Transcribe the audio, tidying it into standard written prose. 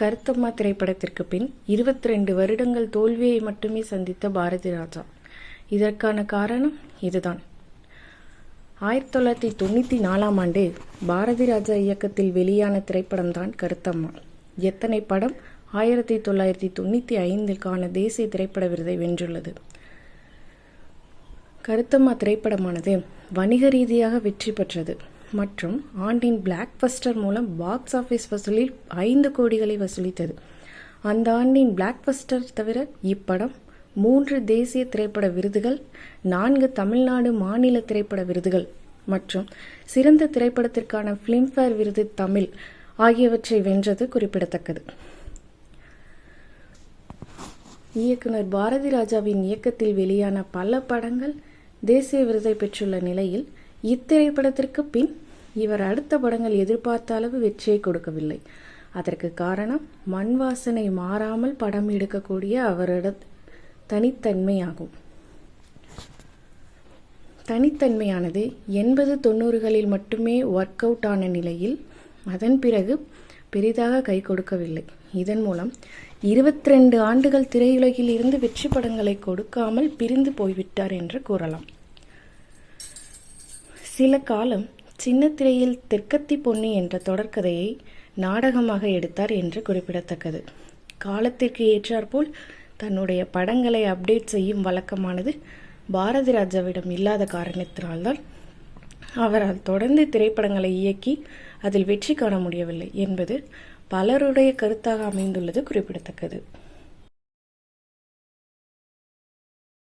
கருத்தம்மா திரைப்படத்திற்கு பின் 22 வருடங்கள் தோல்வியை மட்டுமே சந்தித்த பாரதி ராஜா. இதற்கான காரணம் இதுதான். 1994ஆம் ஆண்டு பாரதி ராஜா இயக்கத்தில் வெளியான திரைப்படம்தான் கருத்தம்மா. எத்தனை படம் 1995க்கான தேசிய திரைப்பட விருதை வென்றுள்ளது. கருத்தம்மா திரைப்படமானது வணிக ரீதியாக வெற்றி பெற்றது மற்றும் ஆண்டின் பிளாக் பஸ்டர் மூலம் பாக்ஸ் ஆஃபீஸ் வசூலில் 5 கோடிகளை வசூலித்தது. அந்த ஆண்டின் பிளாக் பஸ்டர் தவிர இப்படம் 3 தேசிய திரைப்பட விருதுகள், 4 தமிழ்நாடு மாநில திரைப்பட விருதுகள் மற்றும் சிறந்த திரைப்படத்திற்கான பிலிம்பேர் விருது தமிழ் ஆகியவற்றை வென்றது குறிப்பிடத்தக்கது. இயக்குனர் பாரதி ராஜாவின் இயக்கத்தில் வெளியான பல படங்கள் தேசிய விருதை பெற்றுள்ள நிலையில் இத்திரைப்படத்திற்கு பின் இவர் அடுத்த படங்கள் எதிர்பார்த்த அளவு வெற்றியை கொடுக்கவில்லை. அதற்கு காரணம் மண் வாசனை மாறாமல் படம் எடுக்கக்கூடிய அவரது தனித்தன்மையாகும். தனித்தன்மையானது 80-90களில் மட்டுமே ஒர்க் அவுட் ஆன நிலையில் அதன் பிறகு பெரிதாக கை கொடுக்கவில்லை. இதன் மூலம் 22 ஆண்டுகள் திரையுலகில் இருந்து வெற்றி படங்களை கொடுக்காமல் பிரிந்து போய்விட்டார் என்று கூறலாம். சில காலம் சின்ன திரையில் தெற்கத்தி பொன்னி என்ற தொடர்கதையை நாடகமாக எடுத்தார் என்று குறிப்பிடத்தக்கது. காலத்திற்கு ஏற்றாற்போல் தன்னுடைய படங்களை அப்டேட் செய்யும் வழக்கமானது பாரதி ராஜாவிடம் இல்லாத காரணத்தினால்தான் அவரால் தொடர்ந்து திரைப்படங்களை இயக்கி அதில் வெற்றி காண முடியவில்லை என்பது பலருடைய கருத்தாக அமைந்துள்ளது குறிப்பிடத்தக்கது.